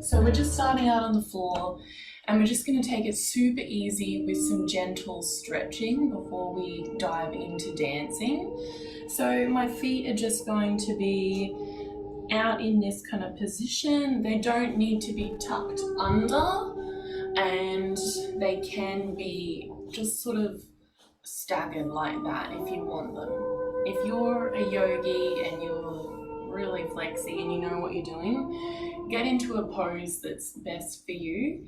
So we're just starting out on the floor and we're just going to take it super easy with some gentle stretching before we dive into dancing. So my feet are just going to be out in this kind of position. They don't need to be tucked under and they can be just sort of staggered like that if you want them. If you're a yogi and you're really flexy and you know what you're doing, get into a pose that's best for you.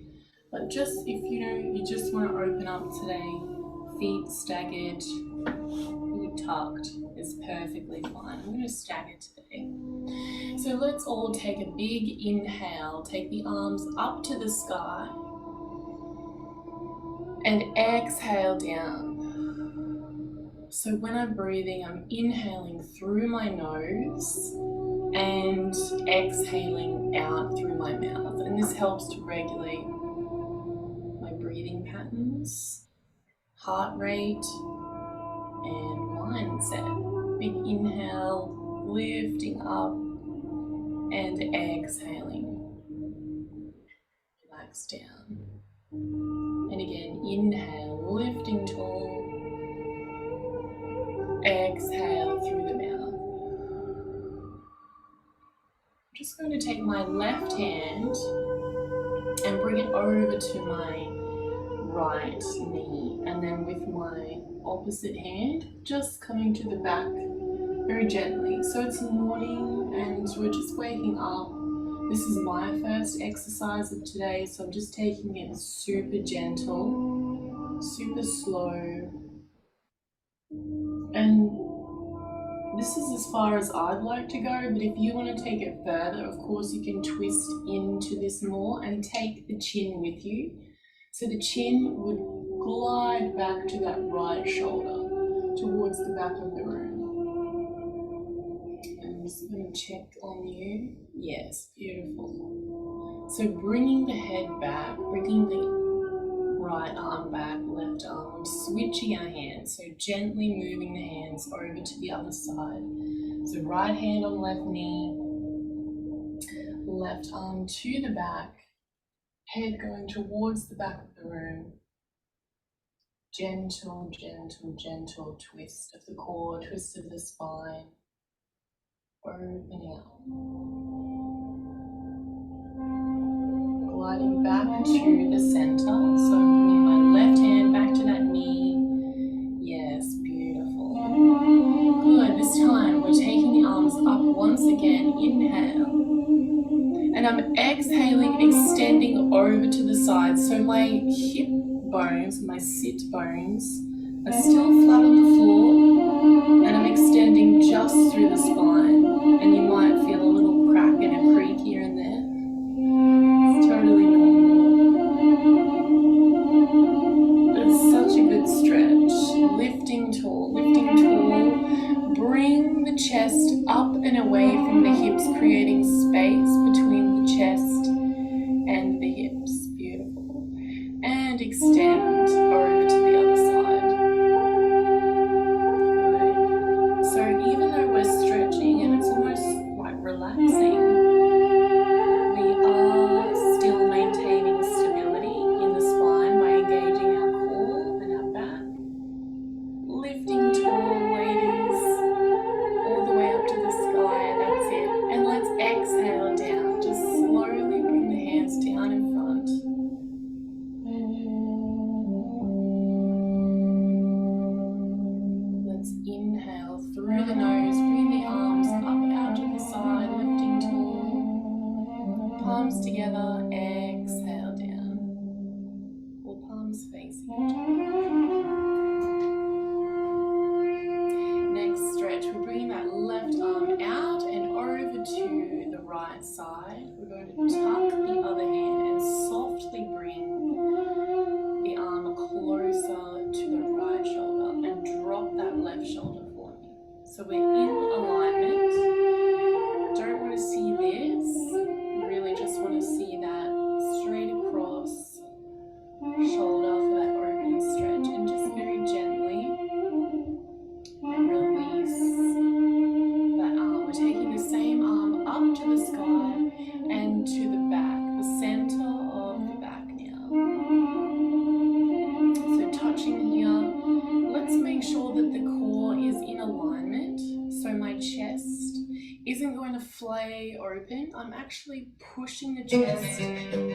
But just if you just want to open up today, feet staggered, feet tucked is perfectly fine. I'm going to stagger today. So let's all take a big inhale, take the arms up to the sky and exhale down. So when I'm breathing, I'm inhaling through my nose and exhaling out through my mouth. And this helps to regulate my breathing patterns, heart rate, and mindset. Big inhale, lifting up and exhaling. Relax down. And again, inhale, lifting tall. Exhale through the mouth. I'm just going to take my left hand and bring it over to my right knee, and then with my opposite hand just coming to the back very gently. So it's morning and we're just waking up. This is my first exercise of today, so I'm just taking it super gentle, super slow. And this is as far as I'd like to go, but if you want to take it further, of course you can twist into this more and take the chin with you. So the chin would glide back to that right shoulder, towards the back of the room. I'm just going to check on you. Yes, beautiful. So bringing the head back, bringing the right arm back, left arm, switching our hands, so gently moving the hands over to the other side. So right hand on left knee, left arm to the back, head going towards the back of the room. Gentle, gentle, gentle twist of the core, twist of the spine, opening out. Gliding back to the center, so bringing my left hand back to that knee. Yes, beautiful. Good, this time we're taking the arms up once again, inhale. And I'm exhaling, extending over to the side, so my hip bones, my sit bones are still flat on the floor, and I'm extending just through the spine, and you might feel a little crack and a creak here and there. It's totally normal. But it's such a good stretch. Lifting tall, lifting tall. Bring the chest up and away from the hips, creating space between the chest and the hips. Beautiful. And extend over to the other side. Good. So even though we're stretching and it's almost like relaxing, we are still maintaining stability in the spine by engaging our core and our back. Lifting tall, ladies, all the way up to the sky, that's it. And let's exhale down. Just slowly bring the hands down in front. Let's inhale through the nose, bring the arms up out to the side, lifting tall. Palms together, exhale down. Or palms facing each other. Next stretch, we're bringing that left arm out and over to the right side. We're going to tuck the other hand and softly bring the arm closer to the right shoulder and drop that left shoulder for me. So we're in alignment. Don't want to see this. Really just want to see that straight across shoulder for that open stretch, and just very gently release that arm. We're taking the same arm up to the sky and to the back. chest isn't going to flay open. I'm actually pushing the chest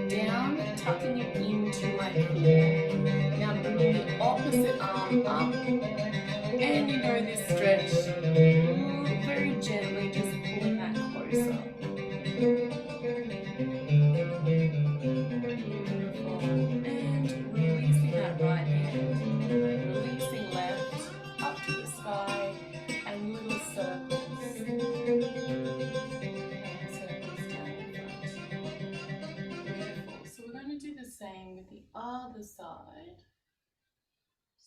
down, tucking it into my core. Now I'm bringing the opposite arm up, and you know this stretch, very gently just pulling that closer. Beautiful. And releasing that right hand, releasing left, up to the sky, and little circles. Circles down in front. Beautiful. So we're going to do the same with the other side.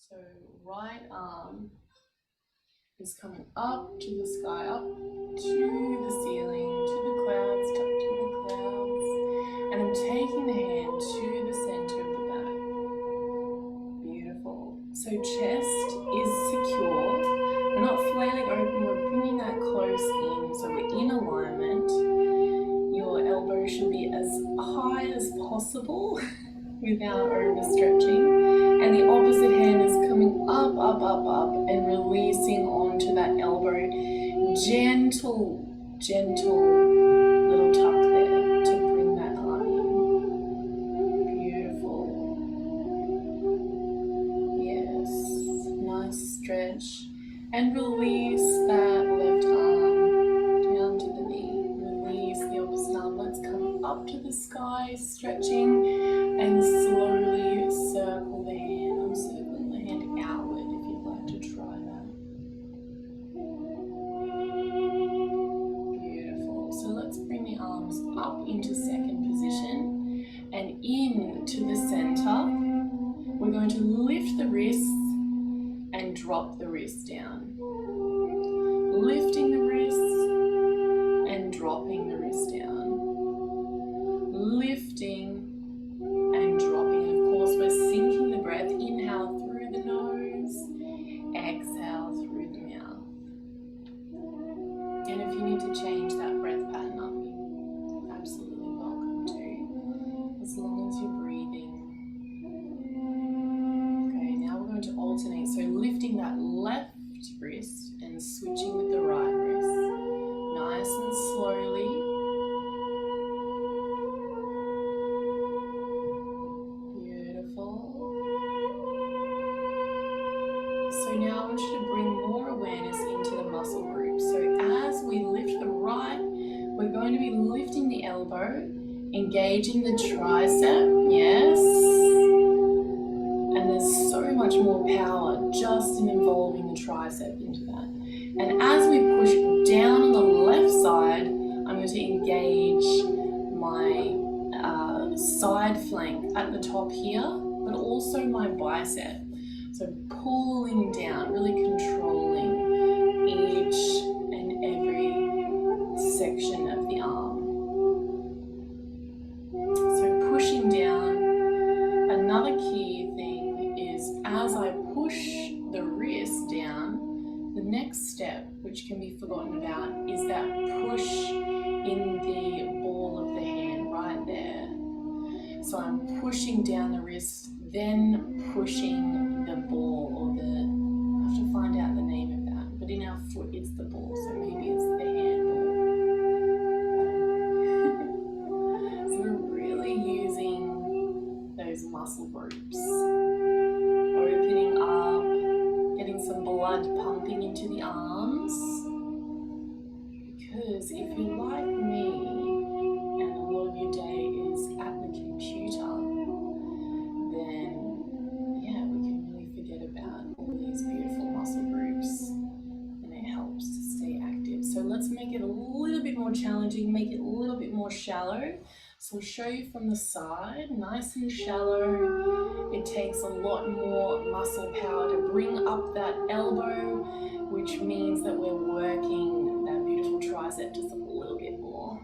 So right arm is coming up to the sky, up to the ceiling, to the clouds, touching the clouds. And I'm taking the hand to the center of the back. Beautiful. So chest is secure. We're not flailing open, we're bringing that close in. So we're in alignment. Your elbow should be as high as possible without overstretching. And the opposite hand is coming up, up, up, up, and releasing onto that elbow. Gentle, gentle little tuck there to bring that arm in. Beautiful. Yes, nice stretch. And release that left arm down to the knee. Release the opposite arm. Let's come up to the sky, stretching, and slowly circle the hand. I'm circling the hand outward if you'd like to try that. Beautiful. So let's bring the arms up into second position and into the center. We're going to lift the wrists and drop the wrists down. Lifting the wrists and dropping the wrists down. Lifting and dropping. And of course, we're sinking the breath. Inhale through the nose, exhale through the mouth. And if you need to change that breath pattern up, you're absolutely welcome to, as long as you're breathing. Okay, now we're going to alternate. So lifting that left wrist and switching with the right wrist. Nice and slowly. So now I want you to bring more awareness into the muscle group. So as we lift the right, we're going to be lifting the elbow, engaging the tricep, yes. And there's so much more power just in involving the tricep into that. And as we push down on the left side, I'm going to engage my side flank at the top here, but also my bicep. So pulling down, really controlling each and every section of the arm. So pushing down. Another key thing is as I push the wrist down, the next step, which can be forgotten about, is that push in the ball of the hand right there. So I'm pushing down the wrist, then pushing the ball, or I have to find out the name of that, but in our foot it's the ball, so maybe it's the handball. So we're really using those muscle groups, opening up, getting some blood pumping into the arms, because if you're like me and a lot of your day is at the computer, then yeah, we can really forget about all these beautiful muscle groups, and it helps to stay active. So let's make it a little bit more challenging, make it a little bit more shallow. So I'll show you from the side, nice and shallow. It takes a lot more muscle power to bring up that elbow, which means that we're working that beautiful tricep just a little bit more.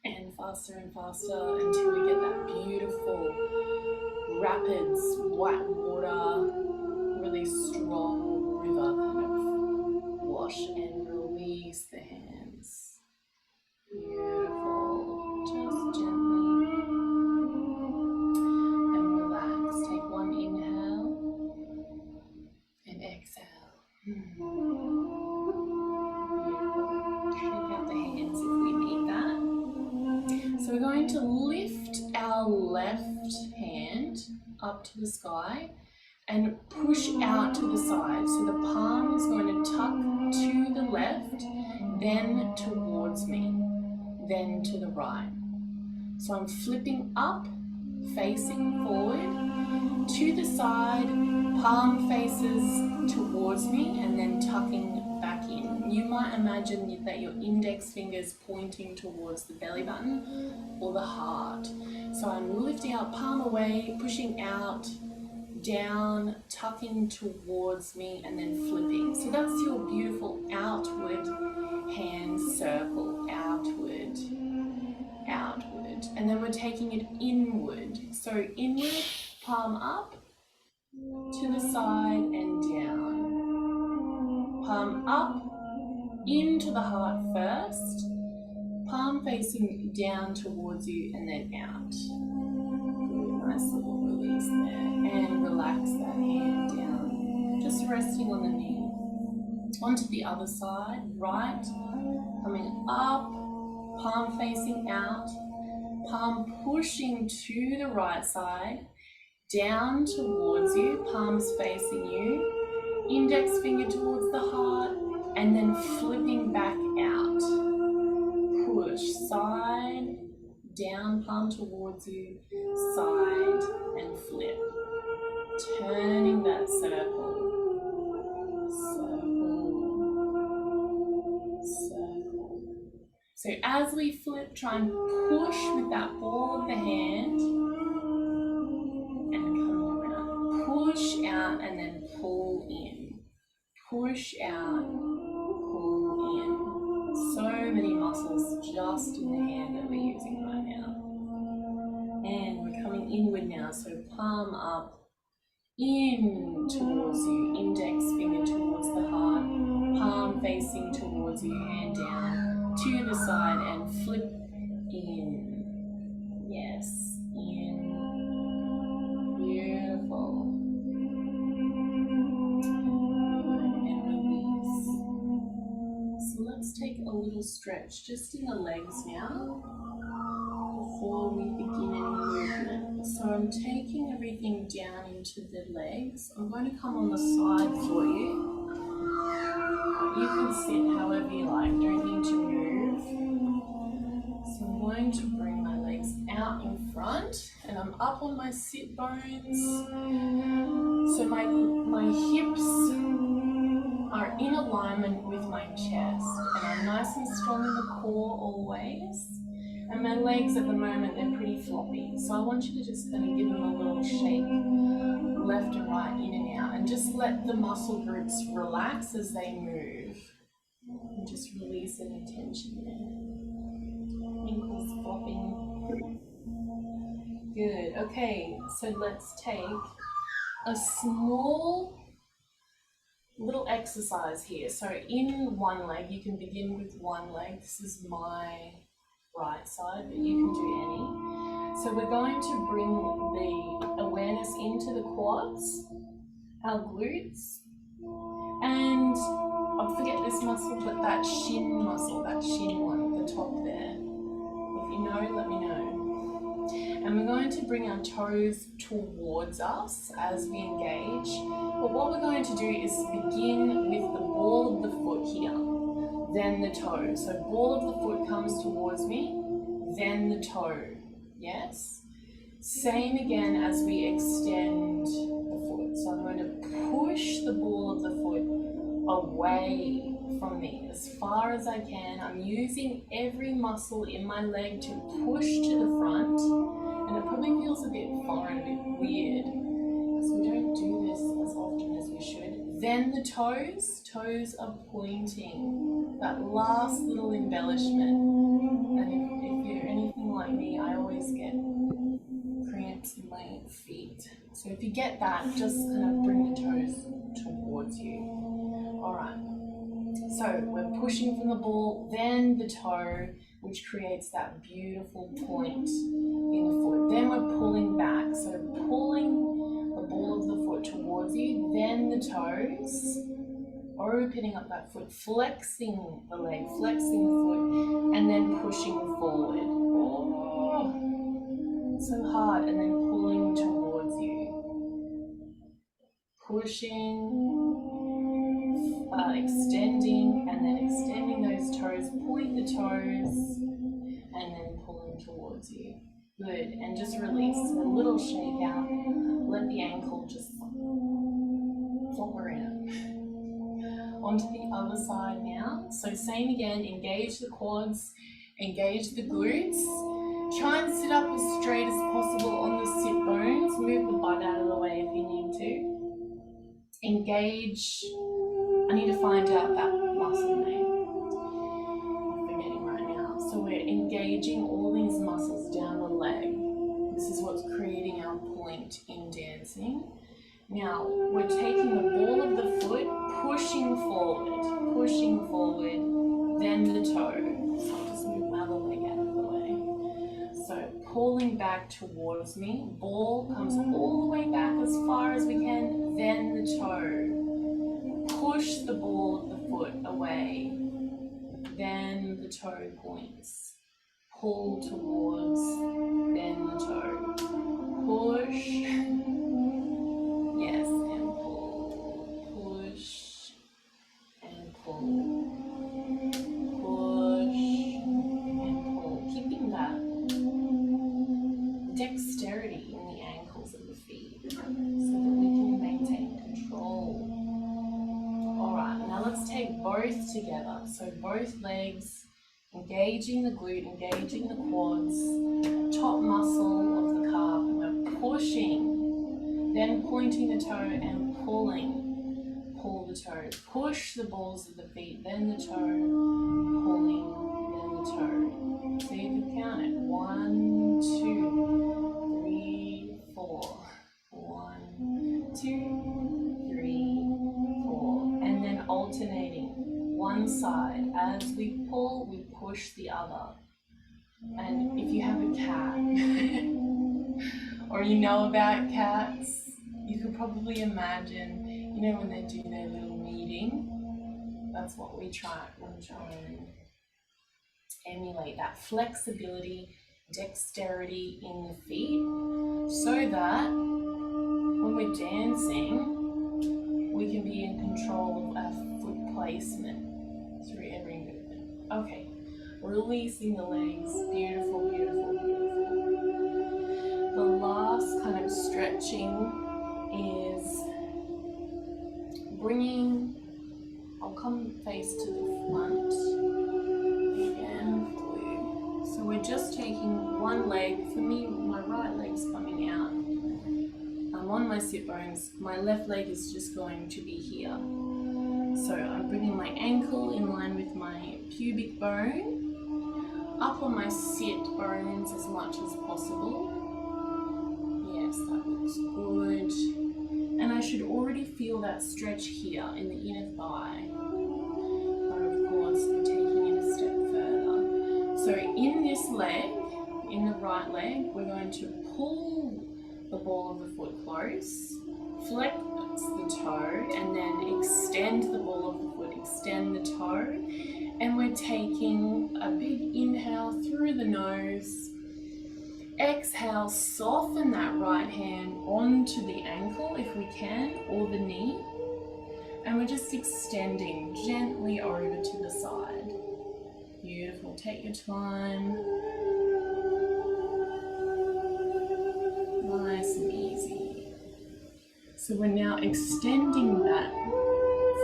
And faster until we get that beautiful rapids, white water, really strong river kind of wash, and release the hands. Beautiful. Just gently and relax. Take one inhale and exhale. Beautiful. going to lift our left hand up to the sky and push out to the side. So the palm is going to tuck to the left, then towards me, then to the right. So I'm flipping up, facing forward, to the side, palm faces towards me, and then tucking back in. You might imagine that your index finger is pointing towards the belly button or the heart. So I'm lifting out, palm away, pushing out, down, tucking towards me, and then flipping. So that's your beautiful outward hand circle, outward, outward. And then we're taking it inward. So inward, palm up, to the side and down. Palm up, into the heart first, palm facing down towards you and then out. Good, nice little release there. And relax that hand down, just resting on the knee. Onto the other side, right, coming up, palm facing out, palm pushing to the right side, down towards you, palms facing you, index finger towards the heart, and then flipping back out. Push, side, down, palm towards you, side, and flip. Turning that circle, circle, circle. So as we flip, try and push with that ball of the hand, push out and then pull in. Push out, pull in. So many muscles just in the hand that we're using right now. And we're coming inward now, so palm up, in towards you, index finger towards the heart, palm facing towards you, hand down to the side and flip in. Yes, in. Beautiful. So let's take a little stretch just in the legs now before we begin any movement. So I'm taking everything down into the legs. I'm going to come on the side for you. You can sit however you like, don't need to move. So I'm going to bring my legs out in front and I'm up on my sit bones. So my hips are in alignment with my chest and I'm nice and strong in the core always. And my legs at the moment, they're pretty floppy. So I want you to just kind of give them a little shake left and right, in and out, and just let the muscle groups relax as they move. And just release any tension there. Ankles flopping. Good, okay, so let's take a small little exercise here. So in one leg, you can begin with one leg. This is my right side, but you can do any. So we're going to bring the awareness into the quads, our glutes, and I forget this muscle, but that shin muscle, that shin one at the top there. If you know, let me know. And we're going to bring our toes towards us as we engage. But what we're going to do is begin with the ball of the foot here. Then the toe. So ball of the foot comes towards me, then the toe. Yes? Same again as we extend the foot. So I'm going to push the ball of the foot away from me as far as I can. I'm using every muscle in my leg to push to the front, and it probably feels a bit foreign, a bit weird, so we don't do this as often as we should. Then the toes are pointing, that last little embellishment. And if you're anything like me, I always get cramps in my feet. So if you get that, just kind of bring the toes towards you. Alright, so we're pushing from the ball, then the toe, which creates that beautiful point in the foot. Then we're pulling back, so pulling the ball of the foot towards you, then the toes, opening up that foot, flexing the leg, flexing the foot, and then pushing forward. Oh, so hard, and then pulling towards you. Pushing, extending, and then extending those toes, point the toes, and then pulling towards you. Good, and just release, a little shake out, let the ankle just flop around. Onto the other side now. So same again, engage the quads, engage the glutes. Try and sit up as straight as possible on the sit bones. Move the butt out of the way if you need to. Engage. I need to find out that muscle name. I'm forgetting right now. So we're engaging all these muscles down the leg. This is what's creating our point in dancing. Now, we're taking the ball of the foot, pushing forward, then the toe. So I'll just move my other leg out of the way. So pulling back towards me, ball comes all the way back as far as we can, then the toe. Push the ball of the foot away, then the toe points. Pull towards, then the toe. Push. Yes, and pull, push, and pull, push, and pull. Keeping that dexterity in the ankles of the feet so that we can maintain control. Alright, now let's take both together. So both legs, engaging the glute, engaging the quads, top muscle of the calf, and we're pushing. Then pointing the toe and pulling. Pull the toe. Push the balls of the feet, then the toe. Pulling, then the toe. So you can count it. 1, 2, 3, 4. 1, 2, 3, 4. And then alternating. One side. As we pull, we push the other. And if you have a cat, or you know about cats, you could probably imagine, you know, when they do their little meeting, that's what we try and emulate, that flexibility, dexterity in the feet, so that when we're dancing, we can be in control of our foot placement through every movement. Okay, releasing the legs, beautiful, beautiful, beautiful. The last kind of stretching is bringing, I'll come face to the front again. So we're just taking one leg. For me, my right leg's coming out. I'm on my sit bones. My left leg is just going to be here. So I'm bringing my ankle in line with my pubic bone, up on my sit bones as much as possible. Yes, that looks good. And I should already feel that stretch here in the inner thigh. But of course, we're taking it a step further. So in this leg, in the right leg, we're going to pull the ball of the foot close, flex the toe, and then extend the ball of the foot, extend the toe. And we're taking a big inhale through the nose. Exhale, soften that right hand onto the ankle if we can, or the knee. And we're just extending gently over to the side. Beautiful, take your time. Nice and easy. So we're now extending that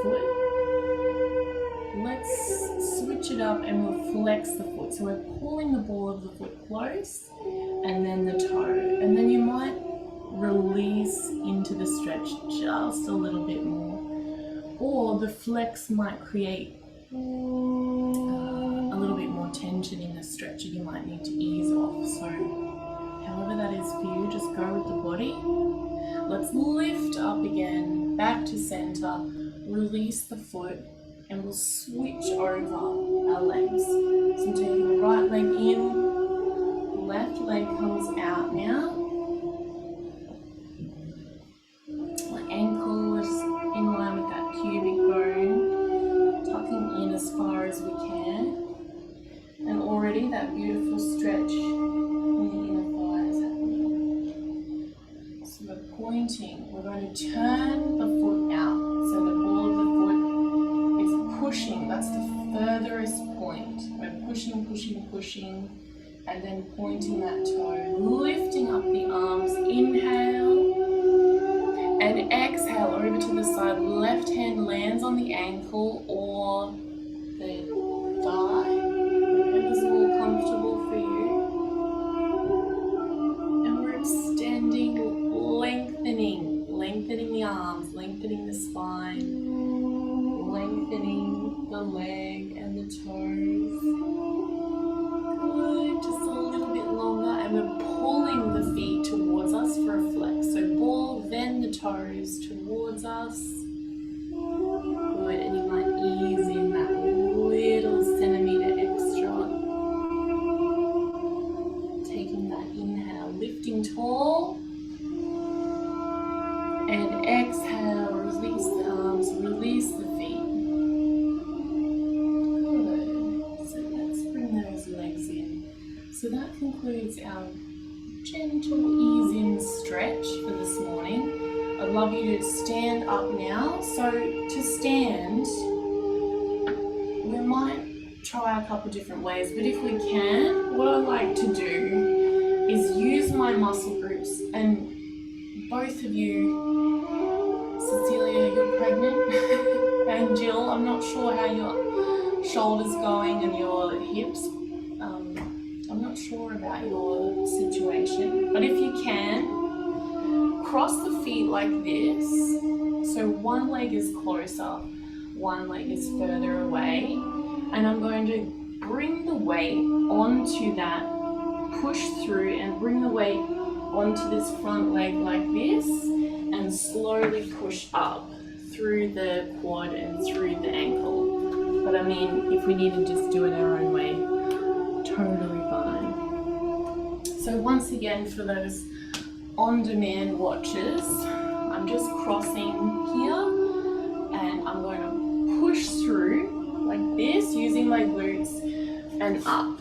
foot. Let's switch it up and we'll flex the foot. So we're pulling the ball of the foot close and then the toe. And then you might release into the stretch just a little bit more. Or the flex might create a little bit more tension in the stretch and you might need to ease off. So however that is for you, just go with the body. Let's lift up again, back to center, release the foot, and we'll switch over our legs. So I'm taking the right leg in, left leg comes out now. My ankle is in line with that pubic bone. can. And already that beautiful stretch in the inner thigh is happening. So we're pointing. We're going to turn the foot out. So the ball of the foot is pushing. That's the furthest point. We're pushing, pushing, pushing. And then pointing that toe. Lifting up the arms. Inhale. And exhale over to the side. Left hand lands on the ankle or the thigh. Whatever's more comfortable for you. And we're extending, lengthening the arms, lengthening the spine, lengthening the leg and the toes. Good, just a little bit longer, and we're pulling the feet towards us for a flex. So ball, then the toes towards us. Good, and you might ease in that little centimeter extra. Taking that inhale, lifting tall. And exhale, release the arms, release the feet. Good. So let's bring those legs in. So that concludes our gentle ease-in stretch for this morning. I'd love you to stand up now. So to stand, we might try a couple different ways, but if we can, what I like to do is use my muscle groups. And both of you, Cecilia, you're pregnant, and Jill, I'm not sure how your shoulders going and your hips. I'm not sure about your situation, but if you can, cross the feet like this. So one leg is closer, one leg is further away, and I'm going to bring the weight onto that, push through and bring the weight onto this front leg like this, and slowly push up through the quad and through the ankle. But I mean, if we need to just do it our own way, totally fine. So once again, for those on-demand watchers, I'm just crossing here, and I'm going to push through like this using my glutes and up.